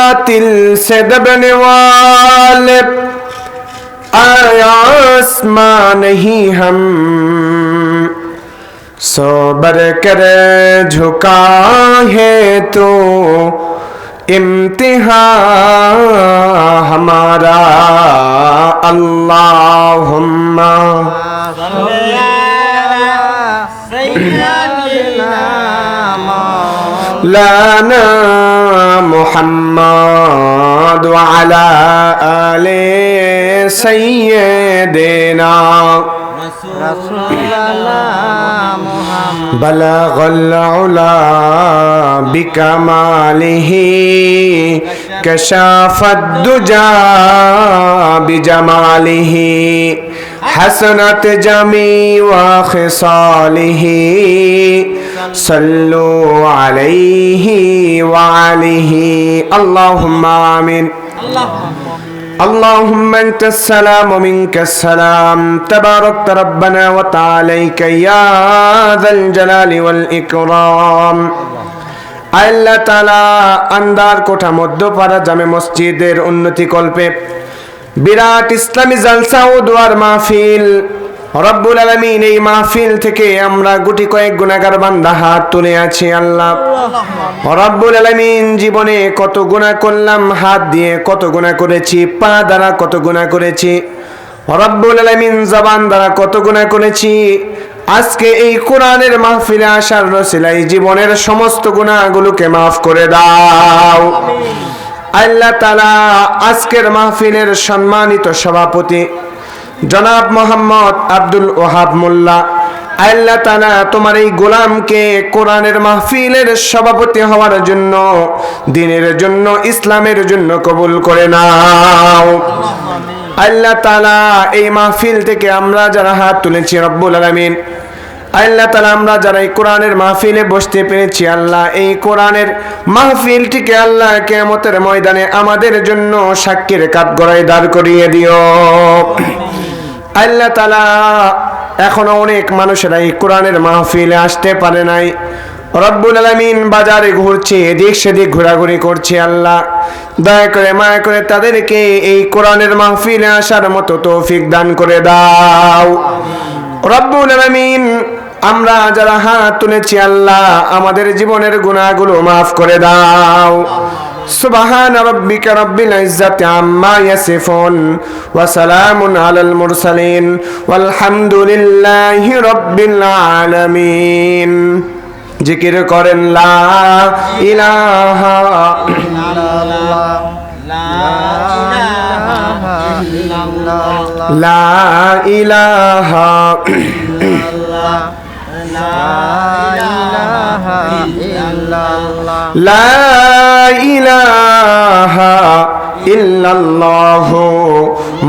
बातिल से दबने वाले आसमां नहीं हम सोबर कर झुका है तो इम्तिहान हमारा अल्लाहुम्मा लाना मुहम्मद व अला आले सय्यिदना बलगल उला बिकमालिही कशाफद दुजा बिजमालिही हसनत जमी व खिसालिही सल्लु अलैहि व आलिहि अल्लाहुम्मा आमीन। اللهم انت السلام ومنك السلام تبارك ربنا وتعاليك يا ذا الجلال والإكرام। আল্লাহ তাআলা আন্দার কোঠা মধ্যপাড়া জামে মসজিদের উন্নতি কল্পে বিরাট ইসলামী জালসা ও দোয়ার মাহফিল রব্বুল আলামিন এই মাহফিল থেকে আমরা গুটি কয়েক গুনাহগার বান্দা হাত তুলে আছি। আল্লাহ রব্বুল আলামিন জীবনে কত গুনাহ করলাম, হাত দিয়ে কত গুনাহ করেছি, পা দ্বারা কত গুনাহ করেছি, রব্বুল আলামিন জবান দ্বারা কত গুনাহ করেছি। আজকে এই কোরআনের মাহফিলে আসার রসিলায় জীবনের সমস্ত গুনাহগুলোকে মাফ করে দাও। আল্লাহ তাআলা আজকের মাহফিলের সম্মানিত সভাপতি জনাব মোহাম্মদ আব্দুল ওহাব মোল্লা, আল্লাহ তাআলা তোমার এই গোলামকে কোরআনের মাহফিলের সভাপতি হওয়ার জন্য, দ্বীনের জন্য, ইসলামের জন্য কবুল করে নাও। আল্লাহ তাআলা এই মাহফিল থেকে আমরা যারা হাত তুলেছি রব্বুল আলামিন, আল্লাহ তাআলা আমরা যারা এই কোরআনের মাহফিলে বসতে পেরেছি, আল্লাহ এই কোরআনের মাহফিলটিকে আল্লাহ কিয়ামতের ময়দানে আমাদের জন্য সাক্ষীর কাঠগড়ায় দাঁড় করিয়ে দিও। আল্লাহ তাআলা এখনো অনেক মানুষেরা এই কোরআনের মাহফিলে আসতে পারে নাই, রব্বুল আলামিন বাজারে ঘুরছে, এদিক সেদিক ঘোরাঘুরি করছে। আল্লাহ দয়া করে মায়া করে তাদেরকে এই কোরআনের মাহফিলে আসার মতো তৌফিক দান করে দাও। রব্বুল আলামিন আমরা যারা হাত তুলেছি আল্লাহ আমাদের জীবনের গুনাহগুলো মাফ করে দাও। সুবহান রাব্বিকা রাব্বিল ইজ্জাতি আম্মা ইয়াসিফুন ওয়া সালামুন আলাল মুরসালিন ওয়ালহামদুলিল্লাহি রাব্বিল আলামিন। জিকির করেন লা ইলাহা ইল্লাল্লাহ, লা ইলাহা ইল্লাল্লাহ, লা ইলাহা ইল্লাল্লাহ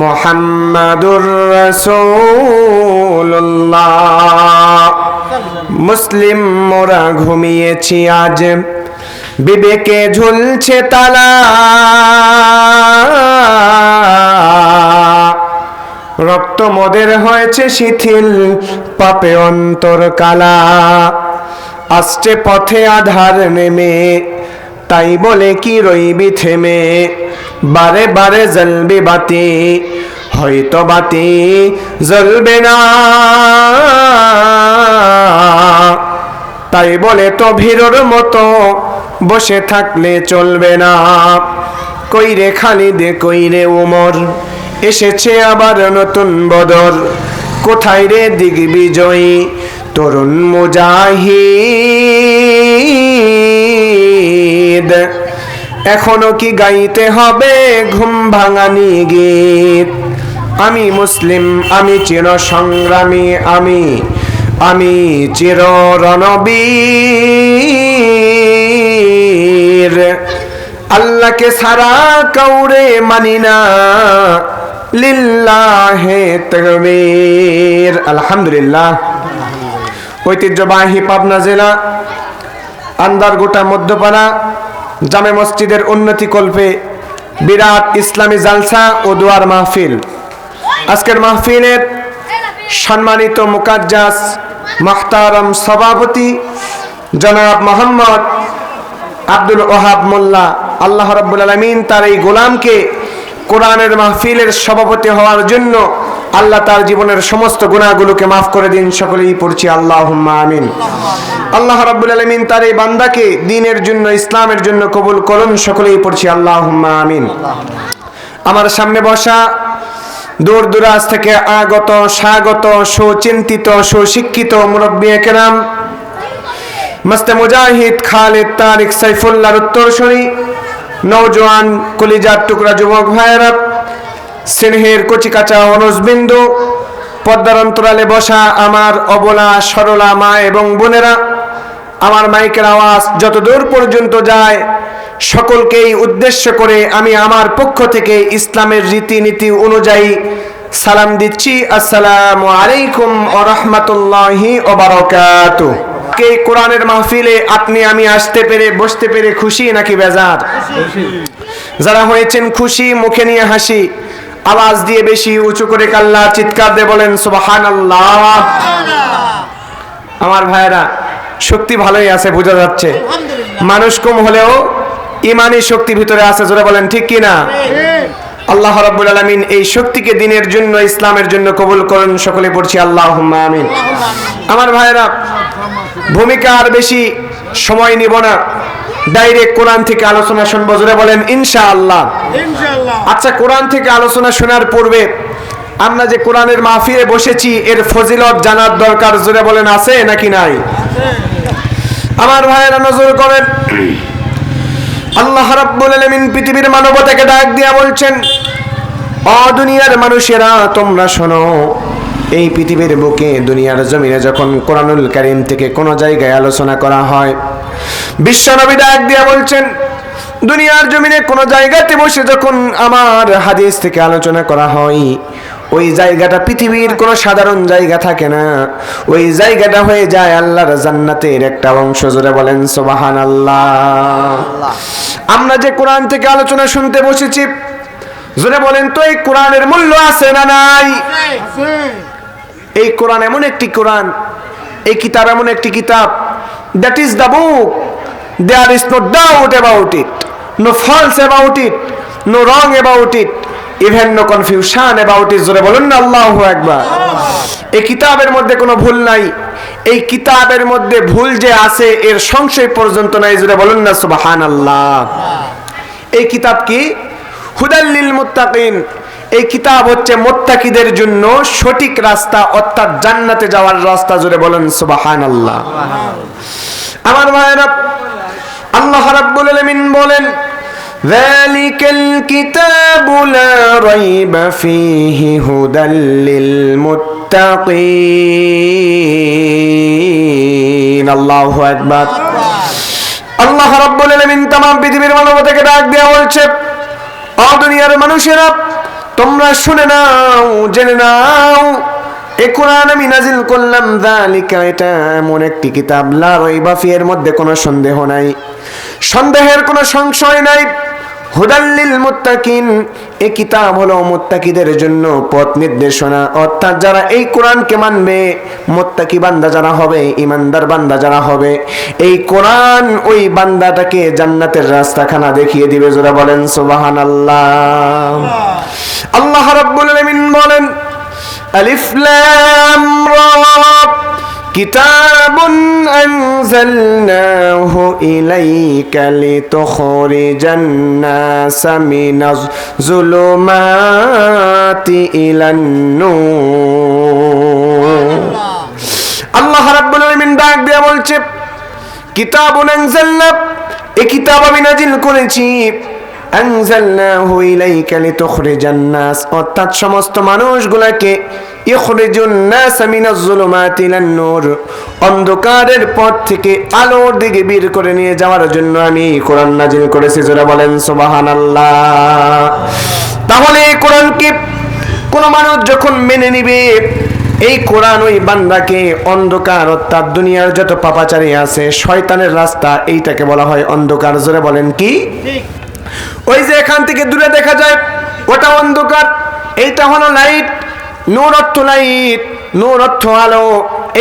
মুহাম্মাদুর রাসূলুল্লাহ। মুসলিম মোরা ঘুমিয়েছি আজ, বিবেকে ঝুলছে তালা, রক্ত মোদের হয়েছে শিথিল, পাপে অন্তর কালা। আসছে পথে আধার নেমে, তাই বলে কি রইবি থেমে, বারে বারে জ্বলবে বাতি, হয়তো বাতি জ্বলবে না। তাই বলে তো ভীরুর মতো বসে থাকলে চলবে না। কইরে খালিদে কইরে উমর, এসেছে আবার নতুন বদর। কোথায় রে দিগ্বিজয়ী তরুণ মুজাহিদ, এখনো কি গাইতে হবে ঘুম ভাঙানি গীত? আমি মুসলিম, আমি চির সংগ্রামী, আমি চির রণবীর। আল্লাহকে ছাড়া কাউরে মানি না, লিল্লাহে তাকবীর। আলহামদুলিল্লাহ। ঐতিহ্যবাহী পাবনা জেলা আন্দারগোটা মধ্যপাড়া জামে মসজিদের উন্নতি কল্পে বিরাট ইসলামী জালসা ও দোয়ার মাহফিল। আজকের মাহফিলের সম্মানিত মুকাদ্দাস মুহতারাম সভাপতি জনাব মোহাম্মদ আব্দুল ওহাব মোল্লা, আল্লাহ রাব্বুল আলামিন তার এই গোলামকে কোরআনের মাহফিলের সভাপতি হওয়ার জন্য আল্লাহ তার জীবনের সমস্ত গুনাহগুলোকে মাফ করে দিন। সকলেই পড়ছি আল্লাহুম্মা আমিন। আল্লাহ রাব্বুল আলামিন তার এই বান্দাকে দ্বীনের জন্য, ইসলামের জন্য কবুল করুন। সকলেই পড়ছি আল্লাহুম্মা আমিন। আমার সামনে বসা দূর দূরাজ থেকে আগত, স্বাগত, সুচিন্তিত, সুশিক্ষিত মুরব্বী কেরাম, মস্তে মুজাহিদ খালিদ তারিক সাইফুল্লাহর উত্তরসূরি, নওজোয়ান কলিজার টুকরা যুবক ভাইয়েরা, স্নেহের কচিকাচা অনুজবিন্দু, পর্দার অন্তরালে বসা আমার অবলা সরলা মা এবং বোনেরা, আমার মাইকের আওয়াজ যত দূর পর্যন্ত যায় সকলকেই উদ্দেশ্য করে আমি আমার পক্ষ থেকে ইসলামের রীতিনীতি অনুযায়ী সালাম দিচ্ছি। আসসালামু আলাইকুম ওয়া রাহমাতুল্লাহি ওয়া বারাকাতুহু। কে কোরআনের মাহফিলে আপনি আমি আসতে পেরে, বসতে পেরে খুশি নাকি বেজার? যারা হয়েছেন খুশি, মুখে নিয়ে হাসি, আওয়াজ দিয়ে বেশি উঁচু করে কাল্লা চিৎকার দিয়ে বলেন সুবহানাল্লাহ। আমার ভাইরা, শক্তি ভালোই আছে, বোঝা যাচ্ছে। মানুষ কম হলেও ইমানি শক্তি ভিতরে আছে, জোরে বলেন ঠিক কি না? আল্লাহ রাব্বুল আলামিন এই শক্তিকে দ্বীনের জন্য, ইসলামের জন্য কবুল করুন। সকলে পড়ছি আল্লাহুম্মা আমিন। আমার ভাইরা, ভূমিকা আর বেশি সময় নিব না, ডাইরেক্ট কোরআন থেকে আলোচনা শুনবো। জোরে বলেন ইনশাআল্লাহ। আচ্ছা, কোরআন থেকে আলোচনা শোনার পূর্বে আমরা যে কোরআনের মাহফিলে বসেছি এর ফজিলত জানার দরকার। জোরে বলেন আছে নাকি নাই? আমার ভাইয়েরা নজর করেন, আল্লাহ রাব্বুল আলামিন পৃথিবীর মানবতাকে ডাক দিয়া বলছেন, ও দুনিয়ার মানুষেরা তোমরা শোনো, এই পৃথিবীর বুকে, দুনিয়ার জমিনে যখন কোরআনুল কারীম থেকে কোনো জায়গায় আলোচনা করা হয়, বিশ্বনবী ডাক দিয়া বলছেন, দুনিয়ার জমিনে কোনো জায়গাতে বসে যখন আমার হাদিস থেকে আলোচনা করা হয়, ওই জায়গাটা পৃথিবীর কোনো সাধারণ জায়গা থাকে না, ওই জায়গাটা হয়ে যায় আল্লাহর জান্নাতের একটা অংশ। জোরে বলেন সুবহানাল্লাহ। আমরা যে কোরআন থেকে আলোচনা শুনতে বসেছি, জোরে বলেন তো এই কোরআনের মূল্য আছে না নাই? এই কোরআন এমন একটি কোরআন, এই কিতাব এমন একটি কিতাব, that is the book, there is no doubt about it, no false about it, no wrong about it, even no confusion about it. জোরে বলুন না আল্লাহু আকবার। এই কিতাবের মধ্যে কোনো ভুল নাই, এই কিতাবের মধ্যে ভুল যে আছে এর সংশয় পর্যন্ত নাই। জোরে বলুন না সুবহানাল্লাহ। এই কিতাব কি? হুদাল লিল মুত্তাকিন। এই কিতাব হচ্ছে মুত্তাকিদের জন্য সঠিক রাস্তা, অর্থাৎ জান্নাতে যাওয়ার রাস্তা। জোরে বলেন সুবহানাল্লাহ। আমার ভাইরা, আল্লাহ রাব্বুল আলামিন বলেন, যালিকাল কিতাবু লা রাইবা ফীহি হুদাল লিল মুত্তাকিন। আল্লাহু আকবার। আল্লাহ রাব্বুল আলামিন तमाम পৃথিবীর মানবতাকে ডাক দেয়া বলছে, ও দুনিয়ার মানুষেরা তোমরা শুনে নাও, জেনে নাও, এই কোরআন আমি নাজিল করলাম, যালিকা, এটা এমন একটি কিতাব, লা রাইবা ফি, এর মধ্যে কোনো সন্দেহ নাই, সন্দেহের কোনো সংশয় নাই, হুদাল লিল মুত্তাকিন, এই কিতাব হলো মুত্তাকিদের জন্য পথ নির্দেশনা। অর্থাৎ যারা এই কোরআনকে মানবে, মুত্তাকি বান্দা যারা হবে, ইমানদার বান্দা যারা হবে, এই কোরআন ওই বান্দাটাকে জান্নাতের রাস্তাখানা দেখিয়ে দিবে। যারা বলেন সুবহানাল্লাহ। আল্লাহ রাব্বুল আলামিন বলেন, আলিফ লাম রা, কিতাবুন আনজালনাহু ইলাইকা লিতুখরিজান নাসা মিনাজ যুলুমাতি ইলান নূর। আল্লাহ রাব্বুল আলামিন ডাক দিয়ে বলছে, কিতাবুন আনজালনা, এই কিতাব আমি নাজিল করেছি, আনজালনাহু ইলাইকা লিতুখরিজান নাস, অর্থাৎ সমস্ত মানুষগুলোকে, ইখরিজুন নাস মিনাজ যুলুমাতি ইলান নূর, অন্ধকারের পথ থেকে আলোর দিকে বের করে নিয়ে যাওয়ার জন্য আমি কোরআন নাজিল করেছি। যারা বলেন সুবহানাল্লাহ। তাহলে এই কোরআনকে কোন মানুষ যখন মেনে নিবে, এই কোরআন ওই বান্দাকে অন্ধকার, অর্থাৎ দুনিয়ার যত পাপাচারী আছে, শয়তানের রাস্তা, এইটাকে বলা হয় অন্ধকার। জোরে বলেন কি? ওই যে এখান থেকে দূরে দেখা যায় ওটা অন্ধকার, এইটা হলো লাইট। নূর অর্থ লাইট, নূর অর্থ আলো,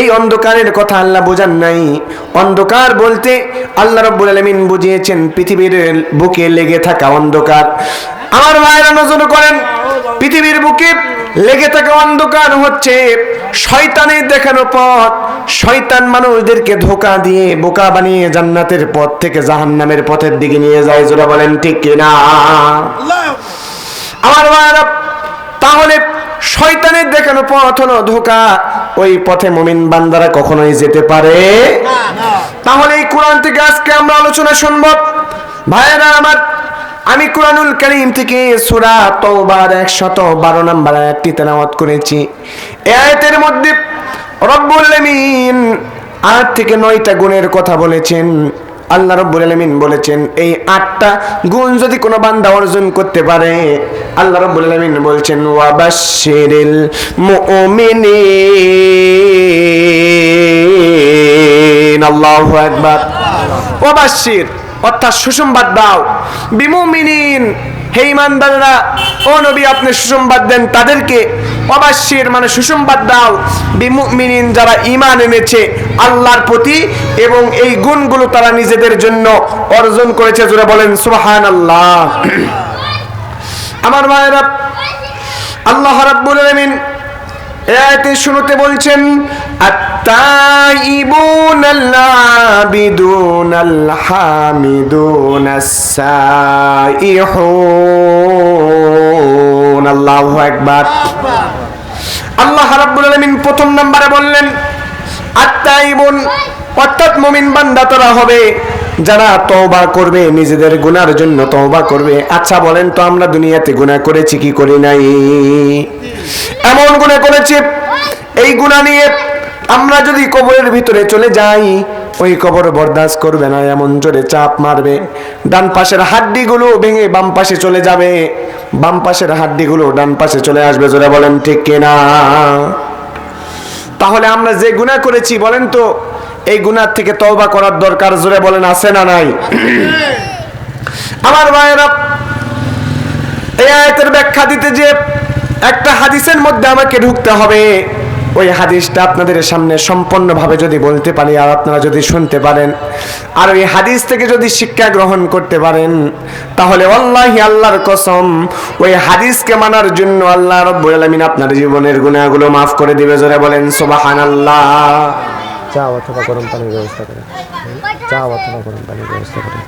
এই অন্ধকারের কথা আল্লাহ বোঝান নাই। অন্ধকার বলতে আল্লাহ রাব্বুল আলামিন বুঝিয়েছেন পৃথিবীর বুকে লেগে থাকা অন্ধকার। আমার ভাইরা নজর করেন, পৃথিবীর বুকে লেগে থাকা অন্ধকার হচ্ছে শয়তানের দেখানো পথ। শয়তান মানুষদেরকে ধোঁকা দিয়ে বোকা বানিয়ে জান্নাতের পথ থেকে জাহান্নামের পথের দিকে নিয়ে যায়। জোরে বলেন ঠিক কিনা? আমার ভাইরা, তাহলে শয়তানের দেখানো পথ হলো ধোঁকা, ওই পথে মুমিন বান্দারা কখনোই যেতে পারে না। তাহলে এই কোরআন থেকে আজকে আমরা আলোচনা শুনব। ভাইরা আমার, আমি কোরআনুল কারীম থেকে সূরা তাওবার 112 নম্বর আয়াতটি তেলাওয়াত করেছি। এই আয়াতের মধ্যে রব্বুল আলামিন 8 থেকে 9টা গুণের কথা বলেছেন। আল্লাহ রাব্বুল আলামিন বলেছেন এই 8টা গুণ যদি কোনো বান্দা অর্জন করতে পারে, আল্লাহ রাব্বুল আলামিন বলছেন ওয়াবাশশিরিল মুমিনিন। আল্লাহু আকবার। ওয়াবাশশির অর্থাৎ সুসংবাদ দাও, বিমুমিনিন হে ঈমানদাররা, ও নবী আপনি সুসংবাদ দেন তাদেরকে। ওয়াবাশশির মানে সুসংবাদ দাও, বিমুমিনিন যারা ঈমান এনেছে আল্লাহর প্রতি এবং এই গুণগুলো তারা নিজেদের জন্য অর্জন করেছে। জোরে বলেন সুবহানাল্লাহ। আমার ভাইরা, আল্লাহ রাব্বুল আলামিন এই আয়াতে শুরুতে বলছেন আত-তাইবুনাল আবিদুনাল হামিদুনাস সাইহুন। আল্লাহু আকবার। আল্লাহ রাব্বুল আলামিন প্রথম নম্বরে বললেন আত-তাইবুন অর্থাৎ মুমিন বান্দা তারা হবে যারা তওবা করবে, নিজেদের গুনার জন্য তওবা করবে। আচ্ছা বলেন তো, আমরা দুনিয়াতে গুনাহ করেছি কি করি নাই? এমন গুনাহ করেছি, এই গুনাহ নিয়ে আমরা যদি কবরের ভিতরে চলে যাই, ওই কবর বরদাস্ত করবে না, এমন জোরে চাপ মারবে, ডান পাশের হাড্ডিগুলো ভেঙে বাম পাশে চলে যাবে, বাম পাশের হাড্ডিগুলো ডান পাশে চলে আসবে। জোরে বলেন ঠিক কিনা? তাহলে আমরা যে গুনাহ করেছি বলেন তো, এই গুনাহ থেকে তওবা করার দরকার। জোরে বলেন আছে না নাই? আমার ভাইয়েরা, এই আয়াতের ব্যাখ্যা দিতে যে একটা হাদিসের মধ্যে আমাকে ঢুকতে হবে। ওই হাদিসটা আপনাদের সামনে সম্পূর্ণভাবে যদি বলতে পারি আর আপনারা যদি শুনতে পারেন আর ওই হাদিস থেকে যদি শিক্ষা গ্রহণ করতে পারেন, তাহলে আল্লাহি আল্লাহর কসম ওই হাদিসকে মানার জন্য আল্লাহ রাব্বুল আলামিন আপনার জীবনের গুনাহগুলো মাফ করে দিবে। জোরে বলেন সুবহানাল্লাহ। চা অথবা গরম পানির ব্যবস্থা করেন, চা অথবা গরম পানির ব্যবস্থা করেন।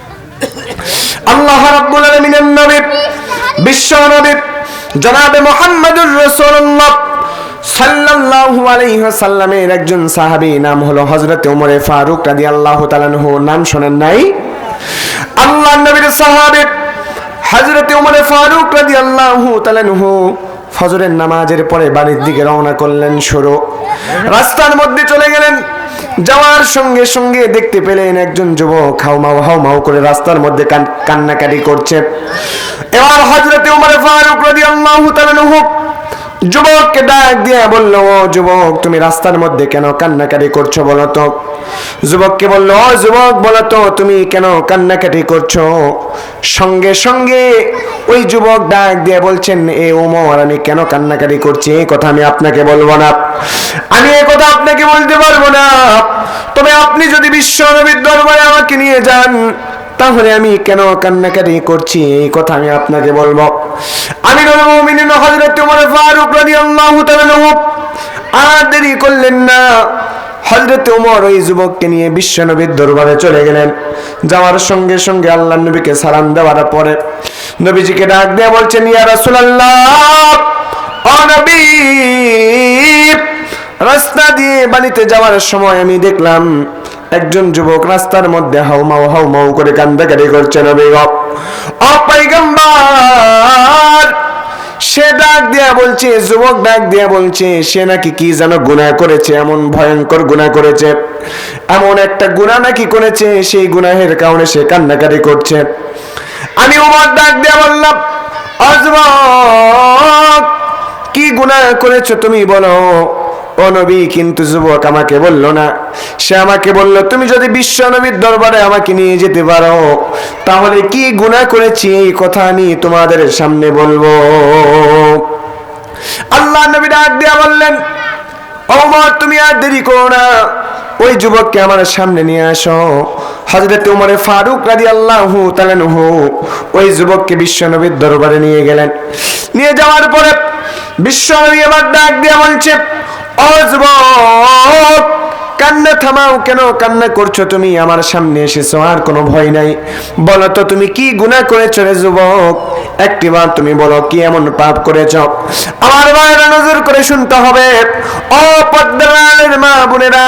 আল্লাহ রাব্বুল আলামিনের নবী, বিশ্ব নবী জনাবে মুহাম্মদুর রাসূলুল্লাহ সাল্লাল্লাহু আলাইহি ওয়াসাল্লামের একজন সাহাবী নাম হলো হযরত ওমর ফারুক রাদিয়াল্লাহু তাআলা আনহু। নাম শুনেন নাই? আল্লাহর নবীর সাহাবী হযরত ওমর ফারুক রাদিয়াল্লাহু তাআলা আনহু ফজরের নামাজের পরে বাড়ির দিকে রওনা করলেন। শুরু রাস্তার মধ্যে চলে গেলেন। যাওয়ার সঙ্গে সঙ্গে দেখতে পেলেন একজন যুবক হাউমাউ করে রাস্তার মধ্যে কান্নাকাটি করছে। এবার হযরত ওমর ফারুক রাদিয়াল্লাহু তাআলা আনহু যুবককে ডাক দিয়ে বলল, ও যুবক, তুমি রাস্তার মধ্যে কেন কান্নাকাটি করছো বলো তো? যুবককে বলল, ও যুবক, বলো তো তুমি কেন কান্নাকাটি করছো? সঙ্গে সঙ্গে ওই যুবক ডাক দিয়ে বলছেন, এ ওমর, আমি কেন কান্নাকাটি করছি এই কথা আমি আপনাকে বলবো না, আমি এই কথা আপনাকে বলতে পারবো না। তবে আপনি যদি বিশ্ব নবীর দরবারে আমাকে নিয়ে যান, তাহলে আমি কেন কান্নাকাটি করছি এই কথা আমি আপনাকে বলবো। আমিরুল মুমিনিন হযরত ওমর ফারুক রাদিয়াল্লাহু তাআলা আনহু আর দেরি করলেন না। হযরত ওমর ওই যুবককে নিয়ে বিশ্ব নবীর দরবারে চলে গেলেন। যাওয়ার সঙ্গে সঙ্গে আল্লাহর নবীকে সালাম দেওয়ার পরে নবীজিকে ডাক দিয়ে বলছেন, ইয়া রাসূলুল্লাহ, ও নবী, রাস্তা দিয়ে বাড়িতে যাওয়ার সময় আমি দেখলাম একজন যুবক রাস্তার মধ্যে হাউমাউ করে কান্নাকাটি করছে। নবী গো, ও পয়গম্বর, সে ডাক দিয়া বলছে, যুবক ডাক দিয়া বলছে সে নাকি কি যেন গুনাহ করেছে, এমন ভয়ঙ্কর গুনাহ করেছে, এমন একটা গুনাহ নাকি করেছে, সেই গুনাহের কারণে সে কান্নাকাটি করছে। আমি ওমর ডাক দিয়া বললাম, ও যুবক, কি গুনাহ করেছো তুমি বলো। ও নবী, কিন্তু যুবক আমাকে বলল না, সে আমাকে বলল, তুমি যদি বিশ্ব নবীর দরবারে আমাকে নিয়ে যেতে পারো, তাহলে কি গুনাহ করেছি এই কথা আমি তোমাদের সামনে বলবো। আল্লাহ নবী ডাক দিয়া বললেন, ও ওমর তুমি আর দেরি করো না, ওই যুবককে আমার সামনে নিয়ে আসো। হযরত ওমর ফারুক রাদিয়াল্লাহু তাআলা আনহু ওই যুবককে বিশ্বনবীর দরবারে নিয়ে গেলেন। নিয়ে যাওয়ার পরে বিশ্বনবী এবার ডাক দিয়ে বলছে, ও যুবক, কান্না থামাও, কেন কান্না করছো তুমি? আমার সামনে এসেছো, আর কোনো ভয় নাই। বলো তো তুমি কি গুনাহ করেছো রে যুবক? একটিবার তুমি বলো, কি এমন পাপ করেছো? আমার ভাইরা নজর করে শুনতে হবে। ও পর্দার আড়ালের মা বোনেরা,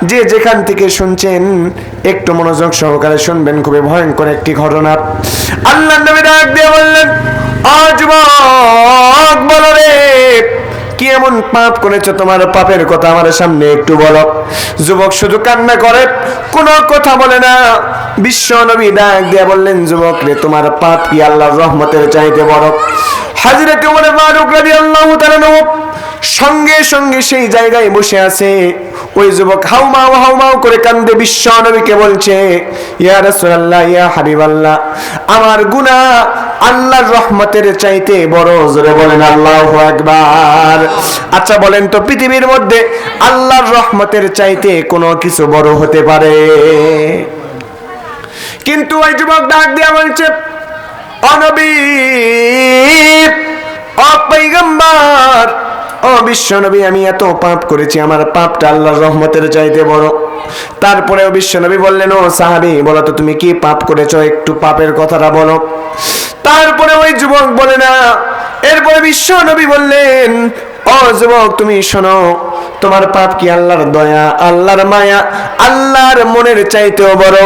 যে যেখান থেকে শুনছেন একটু মনোযোগ সহকারে শুনবেন, খুবই ভয়ঙ্কর একটি ঘটনা। আল্লাহর নবী ডাক দিয়ে বললেন, ও যুবক বলো রে, কি এমন পাপ করেছো? তোমার পাপের কথা আমার সামনে একটু বলো। যুবক শুধু কান্না করে, কোনো কথা বলে না। বিশ্ব নবী ডাক দিয়ে বললেন, যুবক রে, তোমার পাপ কি আল্লাহর রহমতের চাইতে বড়? হযরত ওমর ফারুক রাদিয়াল্লাহু তাআলা সঙ্গে সঙ্গে সেই জায়গায় বসে আছে। ওই যুবক হাউমাউ করে কান্দে বিশ্ব নবীকে বলছে, ইয়া রাসূলুল্লাহ, ইয়া হাবিবাল্লাহ, আমার গুনাহ আল্লাহর রহমতের চাইতে বড়। জোরে বলেন আল্লাহু আকবার। আচ্ছা বলেন তো, পৃথিবীর মধ্যে আল্লাহর রহমতের চাইতে কোনো কিছু বড় হতে পারে? কিন্তু ওই যুবক ডাক দিয়া বলছে, ও নবী, ও পয়গম্বর, ও বিশ্বনবী, আমি এত পাপ করেছি, আমার পাপটা আল্লাহর রহমতের চাইতে বড়। তারপরেও বিশ্বনবী বললেন, ও সাহাবী, বলো তো তুমি কি পাপ করেছো? একটু পাপের কথাটা বলো। তারপরে ওই যুবক বলে না। এরপরে বিশ্বনবী বললেন, ও যুবক তুমি শোনো, তোমার পাপ কি আল্লাহর দয়া, আল্লাহর মায়া, আল্লাহর মনের চাইতেও বড়?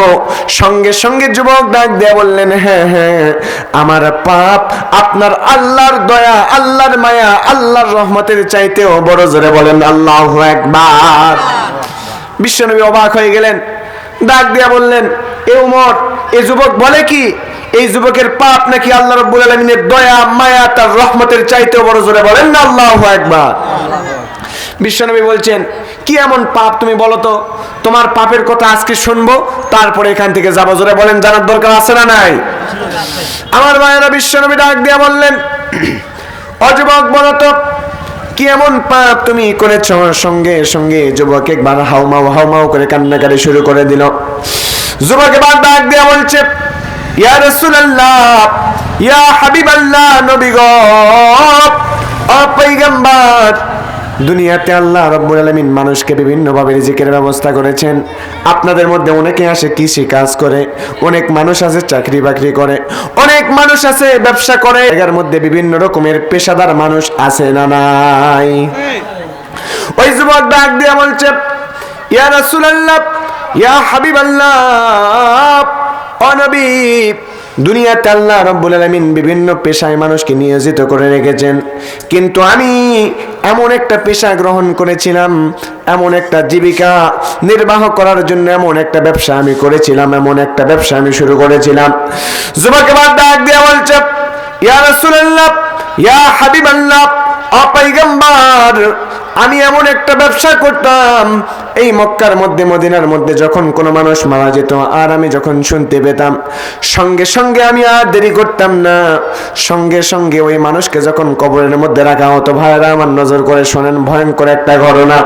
সঙ্গে সঙ্গে যুবক ডাক দিয়ে বললেন, হ্যাঁ হ্যাঁ, আমার পাপ আপনার আল্লাহর দয়া, আল্লাহর মায়া, আল্লাহর রহমতের চাইতেও বড়। জোরে বলেন আল্লাহু আকবার। বিশ্বনবী অবাক হয়ে গেলেন, ডাক দিয়া বললেন, এ ওমর, এই যুবক বলে কি? এই যুবকের পাপ নাকি আল্লাহ রাব্বুল আলামিনের দয়া, মায়া, তার রহমতের চাইতেও বড়। জোরে বলেন না আল্লাহু আকবার। বিশ্বনবী বলছেন, কি এমন পাপ তুমি বলো তো? তোমার পাপের কথা আজকে শুনবো, তারপরে এখান থেকে যাবো। জোরে বলেন, জানার দরকার আছে না নাই? আমার ভাইয়েরা, বিশ্বনবী ডাক দিয়া বললেন, ও যুবক বলো তো, কি এমন পাপ তুমি করেছ? সঙ্গে সঙ্গে যুবক একবার হাউমাউ করে কান্নাকারি শুরু করে দিল। যুবক এবার ডাক দিয়া বলছে, ইয়া রাসূলুল্লাহ, ইয়া হাবিবাল্লাহ, নবী গো, ও পয়গম্বর, দুনিয়াতে আল্লাহ রাব্বুল আলামিন মানুষকে বিভিন্ন ভাবে রিজিকের ব্যবস্থা করেছেন। আপনাদের মধ্যে অনেকে আসে কৃষি কাজ করে, অনেক মানুষ আছে চাকরি বাকরি করে, অনেক মানুষ আছে ব্যবসা করে, এর মধ্যে বিভিন্ন রকমের পেশাদার মানুষ আছে না নাই? ওই যুবক ডাক দিয়ে বলছে, ইয়া রাসূলুল্লাহ, ইয়া হাবিবাল্লাহ, ও নবী, দুনিয়াতে আল্লাহ রাব্বুল আলামিন বিভিন্ন পেশায় মানুষকে নিয়োজিত করে রেখেছেন, কিন্তু আমি এমন একটা পেশা গ্রহণ করেছিলাম, এমন একটা জীবিকা নির্বাহ করার জন্য এমন একটা ব্যবসা আমি করেছিলাম, এমন একটা ব্যবসা আমি শুরু করেছিলাম। যুবক এবার ডাক দিয়ে বলছে, ইয়া রাসূলুল্লাহ, ইয়া হাবিবাল্লাহ, ও পয়গম্বর, আমি এমন একটা ব্যবসা করতাম, এই মক্কার মধ্যে, মদিনার মধ্যে যখন কোনো মানুষ মারা যেত আর আমি যখন শুনতে পেতাম, সঙ্গে সঙ্গে আমি আর দেরি করতাম না, সঙ্গে সঙ্গে ওই মানুষকে যখন কবরের মধ্যে রাখা হতো। ভাইরা আমার, নজর করে শোনেন, ভয়ঙ্কর একটা ঘটনা।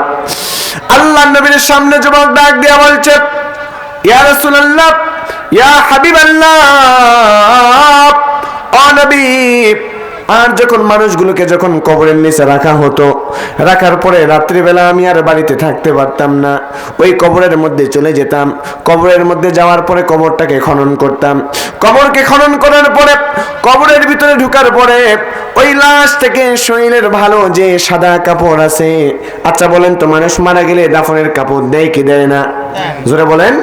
আল্লাহর নবীর সামনে যুবক ডাক দিয়া বলছে, ইয়া রাসূলুল্লাহ, ইয়া হাবিবাল্লাহ, ও নবী, আর যখন মানুষগুলোকে যখন কবরের নিচে রাখা হতো, রাখার পরে রাত্রিবেলা আমি আর বাড়িতে থাকতে পারতাম না, ওই কবরের মধ্যে চলে যেতাম। কবরের মধ্যে যাওয়ার পরে কবরটাকে খনন করতাম। কবরকে খনন করার পরে কবরের ভিতরে ঢুকার পরে ওই লাশ থেকে শরীরের ভালো যে সাদা কাপড় আছে, আচ্ছা বলেন তো, মানুষ মারা গেলে দাফনের কাপড় দেয় কি দেয় না? জোরে বলেন।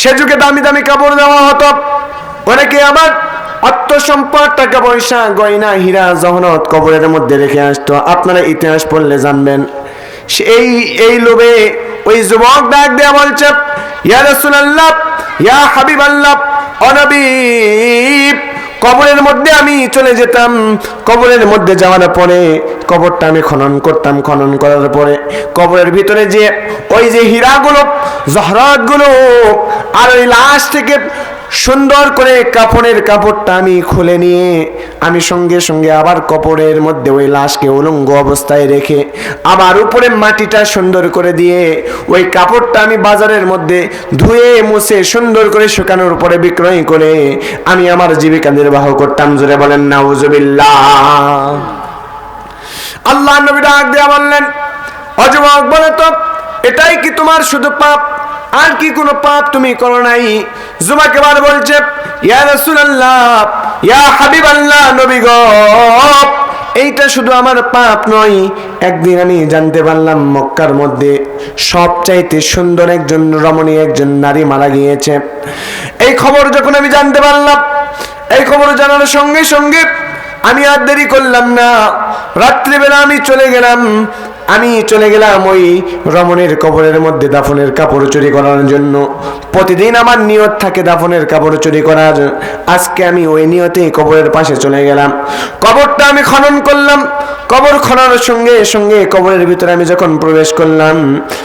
সে যুগে দামি দামি কাপড় দেওয়া হতো। অনেকে আবার আত্মসম্পদ, টাকা পয়সা, গয়না, হীরা জহরত কবরের মধ্যে রেখে আসতো। আপনারা ইতিহাস পড়লে জানবেন। এই লোভে ওই যুবক ডাক দেয়া বলছে, ইয়া রাসূলুল্লাহ, ইয়া হাবিবাল্লাহ, ও নবী, কবরের মধ্যে আমি চলে যেতাম। কবরের মধ্যে যাওয়ার পরে কবরটা আমি খনন করতাম। খনন করার পরে কবরের ভিতরে যে ওই যে হীরাগুলো, জহরতগুলো, আর ওই লাশ থেকে সুন্দর করে কাফনের কাপড়টা আমি খুলে নিয়ে আমি সঙ্গে সঙ্গে আবার কবরের মধ্যে ওই লাশকে উলঙ্গ অবস্থায় রেখে আবার উপরে মাটিটা সুন্দর করে দিয়ে ওই কাপড়টা আমি বাজারের মধ্যে ধুয়ে মুছে সুন্দর করে শুকানোর পরে বিক্রয় করে আমি আমার জীবিকা নির্বাহ করতাম। জোরে বলেন নাউজুবিল্লাহ। আল্লাহ নবী ডাক দিয়ে বললেন, ও যুবক, বলো তো এটাই কি তোমার শুধু পাপ, আর কি কোনো পাপ তুমি করো নাই? যুবক এবার বলছে, ইয়া রাসূলুল্লাহ, ইয়া হাবিবাল্লাহ, নবী গো, এইটা শুধু আমার পাপ নয়। একদিন আমি জানতে পারলাম মক্কার মধ্যে সবচাইতে সুন্দর একজন রমণী, একজন নারী মারা গিয়েছে। এই খবর যখন আমি জানতে পারলাম, এই খবর জানার সঙ্গে সঙ্গে আমি আর দেরি করলাম না, রাত্রিবেলা আমি চলে গেলাম ওই রমণীর কবরের মধ্যে দাফনের কাপড় চুরি করার জন্য। প্রতিদিন আমার নিয়ত থাকে দাফনের কাপড় চুরি করার। আজকে আমি ওই নিয়তেই কবরের পাশে চলে গেলাম, কবরটা আমি খনন করলাম। কবর খননের সঙ্গে সঙ্গে কবরের ভিতরে আমি যখন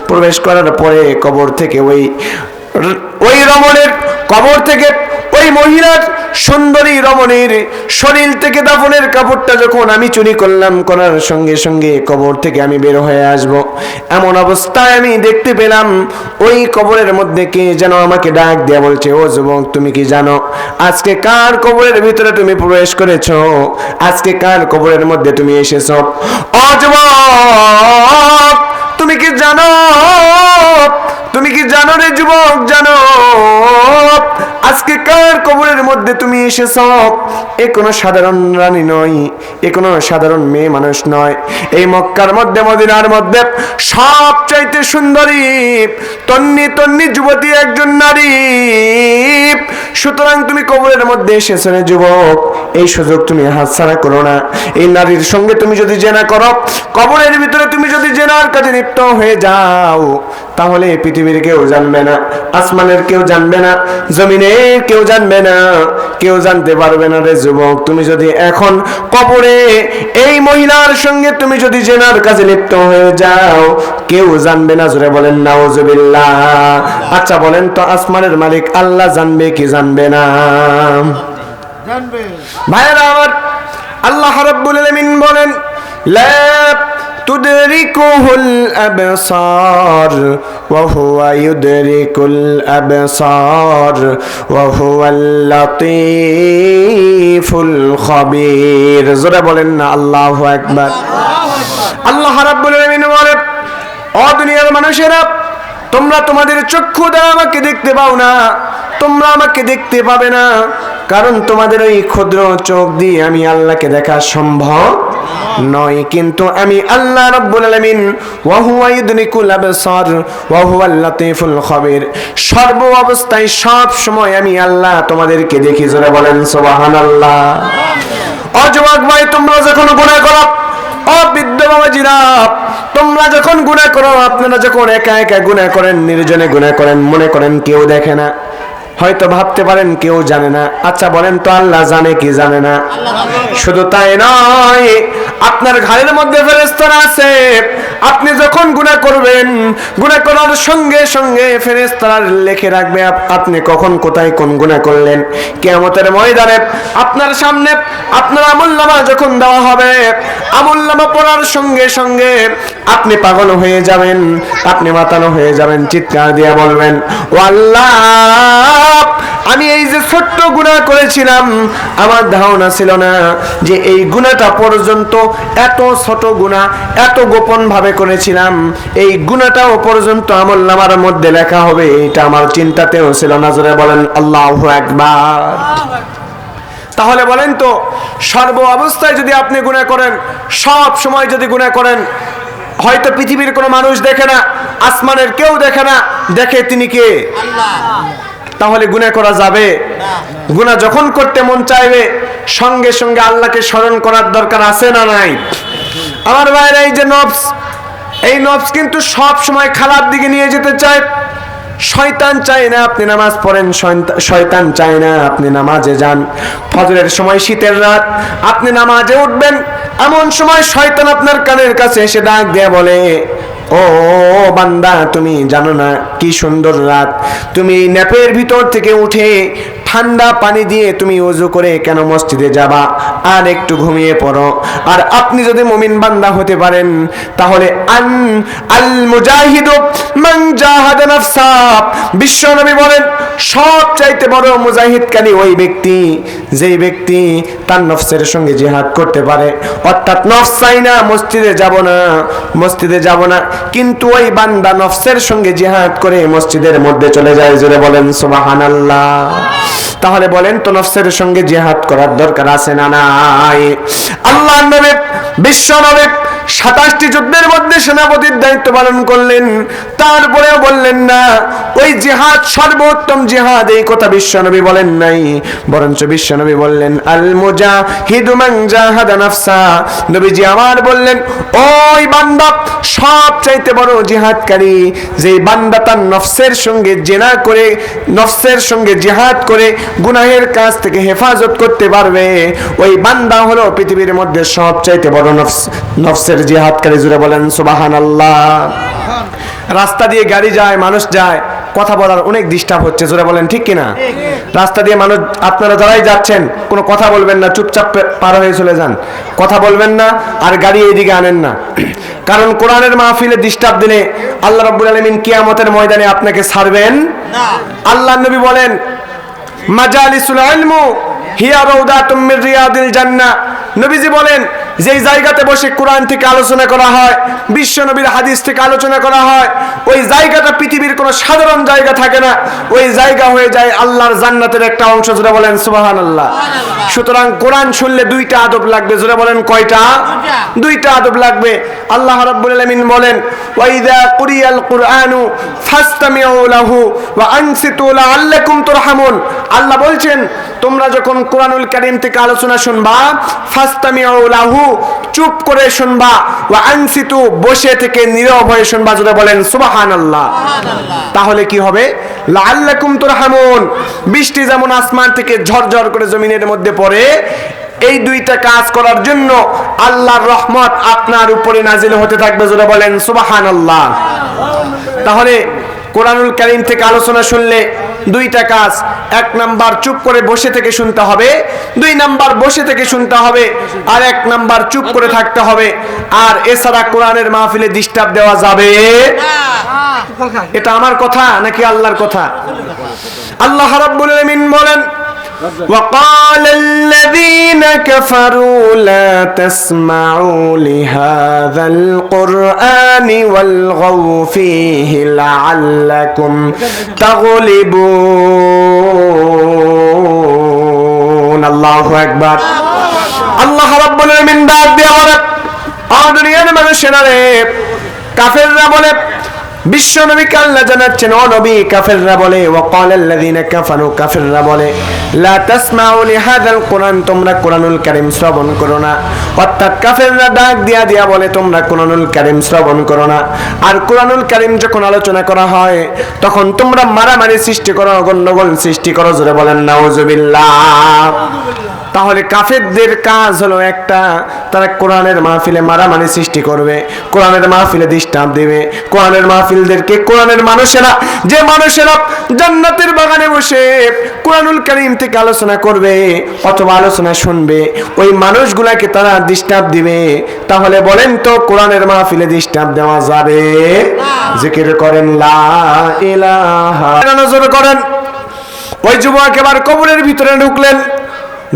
প্রবেশ করার পরে কবর থেকে ওই রমণীর কবর থেকে ওই মহিলার সুন্দরী রমণীর শরীর থেকে দাফনের কাপড়টা যখন আমি চুরি করলাম, করার সঙ্গে সঙ্গে কবর থেকে আমি বের হয়ে আসব, এমন অবস্থায় আমি দেখতে পেলাম ওই কবরের মধ্যে কে যেন আমাকে ডাক দিয়ে বলছে, ও যুবক, তুমি কি জানো আজকে কার কবরের ভিতরে তুমি প্রবেশ করেছো? আজকে কার কবরের মধ্যে তুমি এসেছো? ও যুবক, তুমি কি জানো? তুমি কি জানো রে যুবক, জানো আজকে কার কবরের মধ্যে তুমি এসেছ? এ কোনো সাধারণ রানী নয়, এ কোনো সাধারণ মেয়ে মানুষ নয়। এই মক্কার মধ্যে, মদিনার মধ্যে সবচাইতে সুন্দরী তন্নি যুবতী একজন নারী। সুতরাং তুমি কবরের মধ্যে এসেছো রে যুবক, এই সুযোগ তুমি হাতছাড়া করো না। এই নারীর সঙ্গে তুমি যদি জেনা করো, কবরের ভিতরে তুমি যদি জেনার কাজে লিপ্ত হয়ে যাও, তাহলে পৃথিবীর কেউ জানবে না, আসমানের কেউ জানবে না, জমিনের কেউ জানবে না, কেউ জানতে পারবে না রে যুবক। তুমি যদি এখন কবরে এই মহিলার সঙ্গে তুমি যদি জেনার কাজে লিপ্ত হয়ে যাও, কেউ জানবে না। জোরে বলেন নাউজুবিল্লাহ। আচ্ছা বলেন তো, আসমানের মালিক আল্লাহ জানবে কি জানবে না? জানবে। ভাইরা আমার, আল্লাহ রাব্বুল আলামিন বলেন, লা তুদরিকুহুল আবসার ওয়া হুয়া ইউদরিকুল আবসার ওয়া হুয়াল লাতীফুল খাবীর। জোরে বলেন না আল্লাহু আকবার। আল্লাহ রাব্বুল আলামিন বলেন, ও দুনিয়ার মানুষেরা, তোমরা তোমাদের চক্ষু দ্বারা আমাকে দেখতে পাও না, তোমরা আমাকে দেখতে পাবে না, কারণ তোমাদের ওই ক্ষুদ্র চোখ দিয়ে আমি আল্লাহকে দেখা সম্ভব নয়। কিন্তু আমি আল্লাহ রাব্বুল আলামিন ওয়া হুয়া ইউদরিকুল আবসার ওয়া হুয়াল লাতীফুল খাবীর, সর্ব অবস্থায় সব সময় আমি আল্লাহ তোমাদেরকে দেখি। জোরে বলেন সুবহানাল্লাহ। ও যুবক ভাই, তোমরা যখন গুনাহ করো, ও বৃদ্ধ বাবাজিরা, তোমরা যখন গুনাহ করো, আপনারা যখন একা একা গুনাহ করেন, নির্জনে গুনাহ করেন, মনে করেন কেউ দেখে না, হয়তো ভাবতে পারেন কেউ জানে না। আচ্ছা বলেন তো, আল্লাহ জানে কি জানে না? শুধু তাই নয়, আপনার ঘরের মধ্যে ফেরেশতারা আছে। আপনি যখন গুনাহ করবেন, গুনাহ করার সঙ্গে সঙ্গে ফেরেশতারা লিখে রাখবে আপনি কখন কোথায় কোন গুনাহ করলেন। কিয়ামতের ময়দানে আপনার সামনে আপনার আমলনামা যখন দেওয়া হবে, আমলনামা পড়ার সঙ্গে সঙ্গে আপনি পাগল হয়ে যাবেন, আপনি মাতানো হয়ে যাবেন, চিৎকার দিয়ে বলবেন, ও আল্লাহ, আমি এই যে ছোট্ট গুনাহ করেছিলাম, আমার ধারণা ছিল না যে এই গুনাহটা পর্যন্ত, এত ছোট গুনাহ, এত গোপন ভাবে করেছিলাম, এই গুনাহটাও পর্যন্ত আমলনামার মধ্যে লেখা হবে, এটা আমার চিন্তাতেও ছিল না। জোরে বলেন আল্লাহু আকবার। তাহলে বলেন তো, সর্ব অবস্থায় যদি আপনি গুনাহ করেন, সব সময় যদি গুনাহ করেন, হয়তো পৃথিবীর কোনো মানুষ দেখে না, আসমানের কেউ দেখে না, দেখে তিনি কে? আল্লাহ। তাহলে গুনাহ করা যাবে? গুনাহ যখন করতে মন চাইবে, সঙ্গে সঙ্গে আল্লাহকে স্মরণ করার দরকার আছে না নাই? আমার ভাইরা, এই যে নফস, এই নফস কিন্তু সব সময় খারাপ দিকে নিয়ে যেতে চায়। শয়তান চায় না আপনি নামাজ পড়েন, শয়তান চায় না আপনি নামাজে যান। ফজরের সময়, শীতের রাত, আপনি নামাজে উঠবেন, এমন সময় শয়তান আপনার কানের কাছে এসে ডাক দিয়ে বলে, ও বান্দা, তুমি জানো না কি সুন্দর রাত, তুমি ন্যাপের ভিতর থেকে উঠে ঠান্ডা পানি দিয়ে তুমি ওযু করে কেন মসজিদে যাবা? আর একটু ঘুমিয়ে পড়ো। আর আপনি যদি মুমিন বান্দা হতে পারেন তাহলে আল মুজাহিদু মান জাহাদা নাফসা, বিশ্বনবী বলেন সবচাইতে বড় মুজাহিদকারী ওই ব্যক্তি যেই ব্যক্তি তার নফসের সঙ্গে জিহাদ করতে পারে। অর্থাৎ নফস চাই না মসজিদে যাব না, কিন্তু ওই বান্দা নফসের সঙ্গে জিহাদ করে মসজিদের মধ্যে চলে যায়। জোরে বলেন সুবহানাল্লাহ। তাহলে বলেন তো নফসের সঙ্গে জিহাদ করার দরকার আছে না নাই? আল্লাহর নবী বিশ্ব নবী 27টি যুদ্ধের মধ্যে সেনাপতির দায়িত্ব পালন করলেন, তারপরেও বললেন না ওই জিহাদ সর্বোত্তম জিহাদ, এই কথা বিশ্বনবী বলেন নাই। বরঞ্চ বিশ্বনবী বললেন আল মুজাহিদু মান জাহাদা নাফসা। নবীজি আমার বললেন ওই বান্দা সবচাইতে বড় জিহাদকারী যেই বান্দা তার নফসের সঙ্গে জিনা করে, নফসের সঙ্গে জিহাদ করে গুনাহের কাজ থেকে হেফাজত করতে পারবে, ওই বান্দা হলো পৃথিবীর মধ্যে সবচাইতে বড় নফসের জিহাদকারী। জুড়ে বলেন সুবহানাল্লাহ। রাস্তা দিয়ে গাড়ি যায়, মানুষ যায়, কথা বলার অনেক ডিস্টার্ব হচ্ছে। জোরে বলেন ঠিক কিনা? রাস্তা দিয়ে মানুষ, আপনারা যারাই যাচ্ছেন কোনো কথা বলবেন না, চুপচাপ পার হয়ে চলে যান, কথা বলবেন না, আর গাড়ি এইদিকে আনেন না। কারণ কোরআনের মাহফিলে ডিস্টার্ব দিলে আল্লাহ রাব্বুল আলামিন কিয়ামতের ময়দানে আপনাকে ছাড়বেন না। আল্লাহর নবী বলেন মাজালিসুল ইলমু হিয়া রাউদাতুম মির রিয়াদিল জান্নাহ। নবীজি বলেন যেই জায়গাতে বসে কোরআন থেকে আলোচনা করা হয়, বিশ্ব নবীর হাদিস থেকে আলোচনা করা হয়, ওই জায়গাটা পৃথিবীর কোনো সাধারণ জায়গা থাকে না, ওই জায়গা হয়ে যায় আল্লাহর জান্নাতের একটা অংশ। জোরে বলেন সুবহানাল্লাহ। সুতরাং কোরআন শুনলে দুইটা আদব লাগবে। জোরে বলেন কয়টা? দুইটা আদব লাগবে। আল্লাহ রাব্বুল আলামিন বলেন ওয়াইদা কুরিয়াল কুরআনু ফাসতামিউ লাহু ওয়া আনসিতু লাআল্লাকুম তুরহামুন। আল্লাহ বলছেন তোমরা যখন কোরআনুল কারীম থেকে আলোচনা শুনবা, ফাসতামিউ লাহু, চুপ করে শুনবা, ওয়া আনসিতু, বসে থেকে নীরব হয়ে শুনবা। জোরে বলেন সুবহানাল্লাহ। তাহলে কি হবে? লাআল্লাকুম তুরহামুন। বৃষ্টি যেমন আসমান থেকে ঝরঝর করে জমিনের মধ্যে পড়ে, এই দুইটা কাজ করার জন্য আল্লাহর রহমত আপনার উপরে নাজিল হতে থাকবে। জোরে বলেন সুবহানাল্লাহ। তাহলে কোরআনুল কারীম থেকে আলোচনা শুনলে দুইটা কাজ, এক নাম্বার চুপ করে বসে থেকে শুনতে হবে, দুই নাম্বার বসে থেকে শুনতে হবে, আর এক নাম্বার চুপ করে থাকতে হবে। আর এছাড়া কোরআনের মাহফিলে ডিস্টার্ব দেওয়া যাবে না। এটা আমার কথা নাকি আল্লাহর কথা? আল্লাহ রাব্বুল আলামিন বলেন وقال الذين كفروا لا تسمعوا لهذا القرآن والغوا فيه لعلكم تغلبون الله أكبر الله رب العالمين ডাক দিয়ে বলে দুনিয়ার মানুষেরা রে, কাফেররা বলে বিশ্ব নবীকে আল্লাহ জানাচ্ছেন ও নবী, কাফেররা বলে ওয়াকালাল্লাযীনা কাফারু, কাফেররা বলে লা তাসমাউ লিহাযাল কুরআন, তোমরা কোরআনুল কারীম শ্রবণ করো না। অর্থাৎ কাফেররা ডাক দিয়া বলে তোমরা কোরআনুল কারীম শ্রবণ করো না। আর কোরআনুল কারীম যখন আলোচনা করা হয় তখন তোমরা মারামারি সৃষ্টি করো, গন্ডগোল সৃষ্টি করো। জোরে বলেন নাউজুবিল্লাহ। তাহলে কাফেরদের কাজ হলো একটা, তারা কোরআনের মাহফিলে মারামারি সৃষ্টি করবে, কোরআনের মাহফিলে ডিস্টার্ব দেবে। কোরআনের মাহফিলদেরকে কোরআনের মানুষেরা, যে মানুষেরা জান্নাতের বাগানে বসে কোরআনুল কারীম থেকে আলোচনা করবে অথবা আলোচনা শুনবে, ওই মানুষগুলাকে তারা ডিস্টার্ব দিবে। তাহলে বলেন তো কোরআনের মাহফিলে ডিস্টার্ব দেওয়া যাবে? জিকির করেন লা ইলাহা, নজর করেন। ওই যুবক এবার কবরের ভিতরে ঢুকলেন,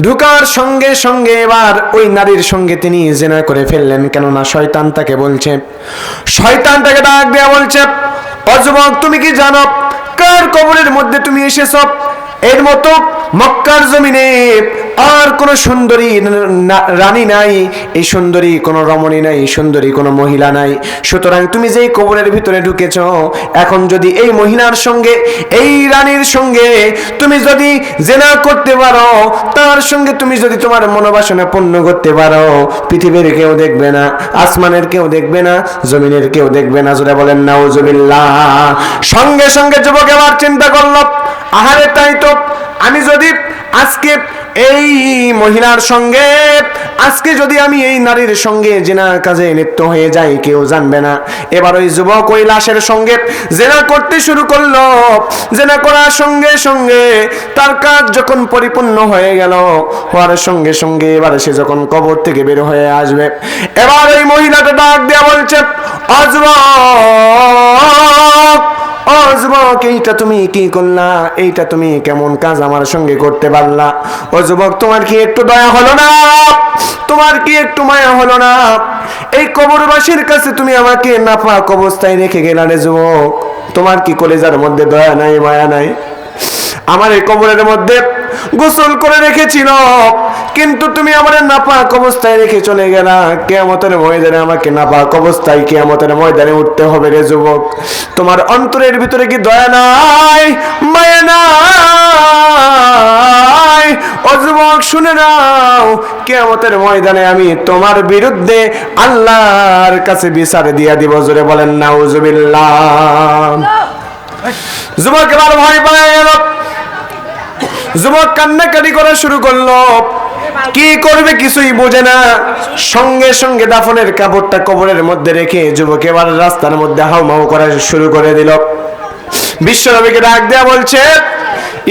ঢুকার সঙ্গে সঙ্গে এবার ওই নারীর সঙ্গে তিনি জিনা করে ফেললেন। কেননা শয়তান তাকে বলছে, শয়তান তাকে ডাক দেয়া বলছে ও যুবক, তুমি কি জানো কার কবরের মধ্যে তুমি এসেছো? এর মতো মক্কার জমিনে আর কোন সুন্দরী রানী নাই, এই সুন্দরী কোন রমণী নাই, সুন্দরী কোন মহিলা নাই। সুতরাং তুমি যেই কবরের ভিতরে ঢুকেছো, এখন যদি এই মহিলার সঙ্গে, এই রানীর সঙ্গে তুমি যদি জিনা করতে পারো, তার সঙ্গে তুমি যদি তোমার মনোবাসনা পূর্ণ করতে পারো, পৃথিবীর কেউ দেখবে না, আসমানের কেউ দেখবে না, জমিনের কেউ দেখবে না। জোরে বলেন নাউজুবিল্লাহ। সঙ্গে সঙ্গে যুবক এবার চিন্তা করলো, আহারে তাই তো, আমি যদি আজকে এই মহিলার সঙ্গে আজকে যদি আমি এই নারীর সঙ্গে জিনার কাজে লিপ্ত হয়ে যাই কেউ জানবে না। এবার ওই যুবক ওই লাশের সঙ্গে জিনা করতে শুরু করলো। জিনা করার সঙ্গে সঙ্গে তার কাজ যখন পরিপূর্ণ হয়ে গেল, হওয়ার সঙ্গে সঙ্গে এবার সে যখন কবর থেকে বের হয়ে আসবে, এবার ওই মহিলাটা ডাক দিয়ে বলছে, ও যুবক, এইটা তুমি কি করলা? এইটা তুমি কেমন কাজ আমার সঙ্গে করতে পারলা? ও যুবক, তোমার কি একটু দয়া হলো না? তোমার কি একটু মায়া হলো না? এই কবরবাসীর কাছে তুমি আমাকে নাপাক অবস্থায় রেখে গেলা রে যুবক। তোমার কি কলেজার মধ্যে দয়া নাই, মায়া নাই? আমার এই কবরের মধ্যে গোসল করে রেখেছিল, কিন্তু তুমি আমার নাপাক অবস্থায় রেখে চলে গেলা। কিয়ামতের ময়দানে আমাকে নাপাক অবস্থায় কিয়ামতের ময়দানে উঠতে হবে রে যুবক। তোমার অন্তরের ভিতরে কি দয়া নাই, মায়া নাই? ও যুবক, শুনে নাও, কিয়ামতের ময়দানে আমি তোমার বিরুদ্ধে আল্লাহর কাছে বিচার দিয়া দিব। জোরে বলেন নাউজুবিল্লাহ। যুবক এবার ভয় পেয়ে গেল। যুবক কান্নাকাটি করা শুরু করলো। কি করবে কিছুই বোঝে না। সঙ্গে সঙ্গে দাফনের কাপড়টা কবরের মধ্যে রেখে যুবক এবার রাস্তার মধ্যে হাউমাউ করা শুরু করে দিল। বিশ্বনবীকে ডাক দেয়া বলছে,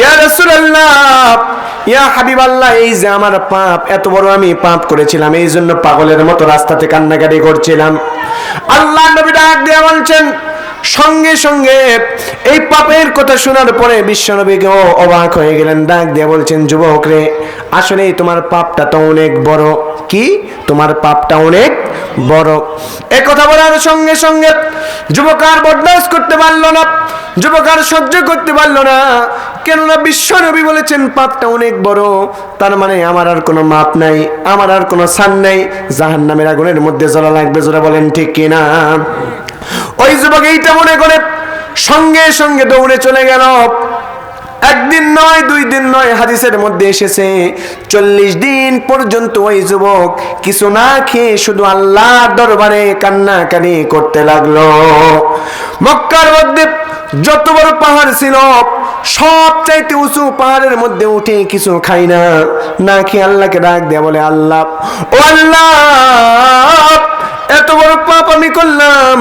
ইয়া রাসূলুল্লাহ, ইয়া হাবিবাল্লাহ, এই যে আমার পাপ, এত বড় আমি পাপ করেছিলাম, এই জন্য পাগলের মতো রাস্তাতে কান্নাকাটি করছিলাম। আল্লাহ নবী ডাক দেয়া বলছেন, সঙ্গে সঙ্গে এই পাপের কথা শোনার পরে বিশ্বনবীকেও অবাক হয়ে গেলেন। ডাক দিয়ে বলছেন, যুবক রে, আসলে তোমার পাপটা তো অনেক বড়। কি? তোমার পাপটা অনেক বড়। এই কথা বলার সঙ্গে সঙ্গে যুবক আর বরদাস্ত করতে পারলো না, যুবক আর সহ্য করতে পারলো না। কেননা বিশ্বনবী বলেছেন পাপটা অনেক বড়, তার মানে আমার আর কোনো মাপ নাই, আমার আর কোনো ছাড় নাই, জাহান্নামের আগুনের মধ্যে জ্বলা লাগবে। জোরে বলেন ঠিক কিনা? ওই যুবক এইটা মনে করে সঙ্গে সঙ্গে দৌড়ে চলে গেল। একদিন নয়, 2 দিন নয়, হাদিসের মধ্যে এসেছে 40 দিন পর্যন্ত ওই যুবক কিছু না খেয়ে শুধু আল্লাহর দরবারে কান্নাকাটি করতে লাগলো। মক্কার মধ্যে যত বড় পাহাড় ছিল, সব চাইতে উঁচু পাহাড়ের মধ্যে উঠে কিছু খাই না, না খেয়ে আল্লাহকে ডাক দেয়া বলে, আল্লাহ, ও আল্লাহ, এত বড় পাপ আমি করলাম।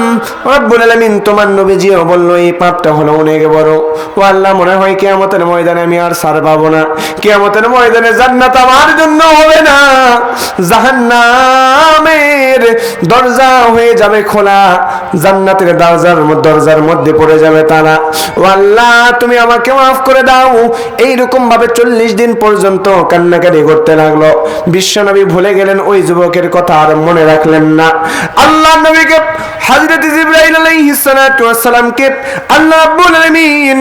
রব্বুল আলামিন তোমার নবীজিও বলল এই পাপটা হলো অনেক বড়। ও আল্লাহ, মনে হয় কিয়ামতের ময়দানে আমি আর ছাড় পাবো না। কিয়ামতের ময়দানে জান্নাত আমার জন্য হবে না, জাহান্নামের দরজা হয়ে যাবে খোলা, জান্নাতের দরজার মধ্যে পড়ে যাবে তারা। ও আল্লাহ, তুমি আমাকে মাফ করে দাও। এইরকম ভাবে 40 দিন পর্যন্ত কান্নাকাটি করতে লাগলো। বিশ্বনবী ভুলে গেলেন ওই যুবকের কথা, আর মনে রাখলেন না। আল্লাহ নবীকে, হযরত জিবরাইল আলাইহিস সালাতু ওয়াস সালামকে আল্লাহ রাব্বুল আলামিন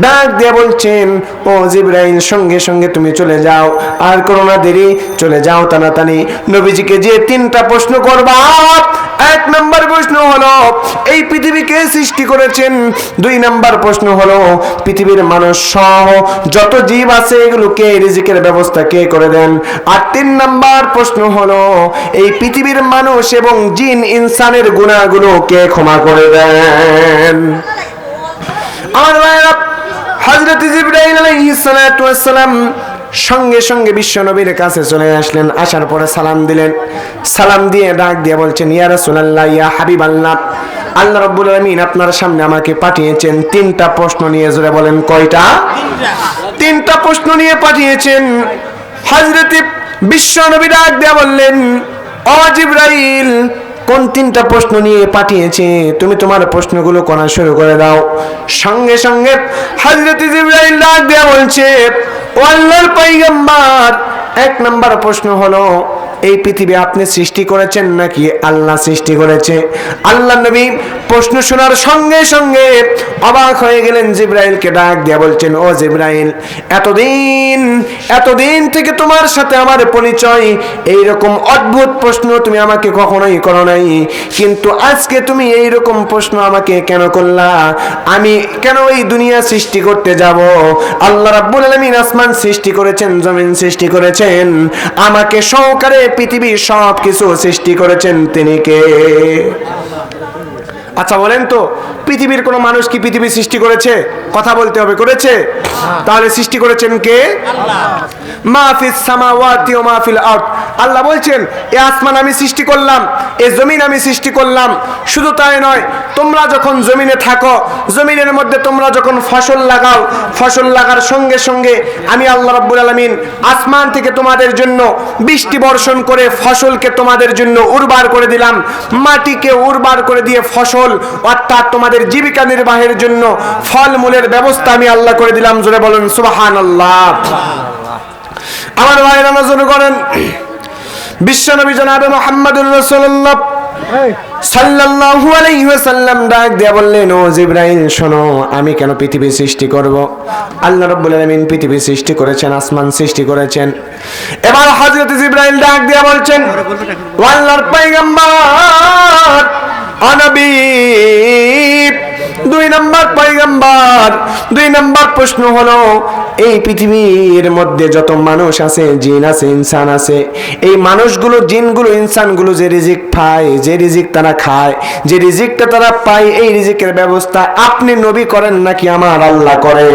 ডাক দিয়ে বলছেন, ও জিবরাইল, সঙ্গে সঙ্গে তুমি চলে যাও, আর করো না দেরি, চলে যাও তাড়াতাড়ি। নবীজিকে যে 3টা প্রশ্ন করবা। 1 নম্বর প্রশ্ন হলো এই পৃথিবীকে সৃষ্টি করেছেন। 2 নম্বর প্রশ্ন হলো পৃথিবীর মানুষ সহ যত জীব আছে এগুলোকে রিজিকের ব্যবস্থা কে করে দেন। আর 3 নম্বর প্রশ্ন হলো এই পৃথিবীর মানুষ এবং জিন ইনসানের গুনাহগুলো কে ক্ষমা করে দেন। আমার ভাইরা, হযরত জিবরাইল আলাইহিস সালাতু ওয়াস সালাম সঙ্গে সঙ্গে বিশ্বনবীর কাছে চলে আসলেন। আসার পরে সালাম দিলেন। সালাম দিয়ে ডাক দিয়ে বলছেন, ইয়া রাসূলুল্লাহ, ইয়া হাবিবাল্লাহ, আল্লাহ রাব্বুল আলামিন আপনার সামনে আমাকে পাঠিয়েছেন 3টা প্রশ্ন নিয়ে। জোরে বলেন কয়টা? 3টা প্রশ্ন নিয়ে পাঠিয়েছেন। হযরত বিশ্বনবী ডাক দিয়ে বললেন, ও জিবরাইল, কোন 3টা প্রশ্ন নিয়ে পাঠিয়েছে? তুমি তোমার প্রশ্নগুলো করা শুরু করে দাও। সঙ্গে সঙ্গে হযরত জিবরাইল ডাক দিয়ে বলছে, ও আল্লাহর পয়গম্বর, 1 নম্বর প্রশ্ন হলো এই পৃথিবী আপনি সৃষ্টি করেছেন নাকি আল্লাহ সৃষ্টি করেছে? আল্লাহ নবী প্রশ্ন শোনার সঙ্গে সঙ্গে অবাক হয়ে গেলেন। জিবরাইলকে ডাক দিয়ে বলছেন, ও জিবরাইল, এতদিন থেকে তোমার সাথে আমার পরিচয়, এইরকম অদ্ভুত প্রশ্ন তুমি আমাকে কখনোই করো নাই, কিন্তু আজকে তুমি এইরকম প্রশ্ন আমাকে কেন করলা? আমি কেন এই দুনিয়া সৃষ্টি করতে যাব? আল্লাহ রাব্বুল আলামিন আসমান সৃষ্টি করেছেন, জমিন সৃষ্টি করেছেন, আমাকে সহকারে পৃথিবীর সব কিছু সৃষ্টি করেছেন, তিনি কে? আচ্ছা বলেন তো, পৃথিবীর কোনো মানুষ কি পৃথিবী সৃষ্টি করেছে? কথা বলতে হবে, করেছে? তাহলে সৃষ্টি করেছেন কে? মা ফিস সামাওয়াতি ওয়া মা ফিল আরদ। আল্লাহ বলছেন এই আসমান আমি সৃষ্টি করলাম, এই জমিন আমি সৃষ্টি করলাম। শুধু তাই নয়, তোমরা যখন জমিনে থাকো, জমিনের মধ্যে তোমরা যখন ফসল লাগাও, ফসল লাগার সঙ্গে সঙ্গে আমি আল্লাহ রাব্বুল আলামিন আসমান থেকে তোমাদের জন্য বৃষ্টি বর্ষণ করে ফসলকে তোমাদের জন্য উর্বর করে দিলাম। মাটিকে উর্বর করে দিয়ে ফসল অর্থাৎ তোমাদের জীবিকা নির্বাহের জন্য ফলমূলের ব্যবস্থা আমি আল্লাহ করে দিলাম। জোরে বলেন সুবহানাল্লাহ। আমার ভাইরা নজর করেন, বিশ্বনবী জনাবে মুহাম্মদুর রাসূলুল্লাহ সাল্লাল্লাহু আলাইহি ওয়াসাল্লাম ডাক দিয়ে বললেন, ও জিবরাইল শোনো, আমি কেন পৃথিবী সৃষ্টি করব? আল্লাহ রাব্বুল আলামিন পৃথিবী সৃষ্টি করেছেন, আসমান সৃষ্টি করেছেন। এবার হযরত জিবরাইল ডাক দিয়ে বলছেন, ও আল্লাহর পয়গম্বর নবী, 2 নম্বর পয়গম্বর, 2 নম্বর প্রশ্ন হলো, এই পৃথিবীর মধ্যে যত মানুষ আছে, জিন আছে, ইনসান আছে, এই মানুষগুলো, জিনগুলো, ইনসানগুলো যে রিজিক পায়, যে রিজিক তারা খায়, যে রিজিকটা তারা পায়, এই রিজিকের ব্যবস্থা আপনি নবী করেন নাকি আমার আল্লাহ করে?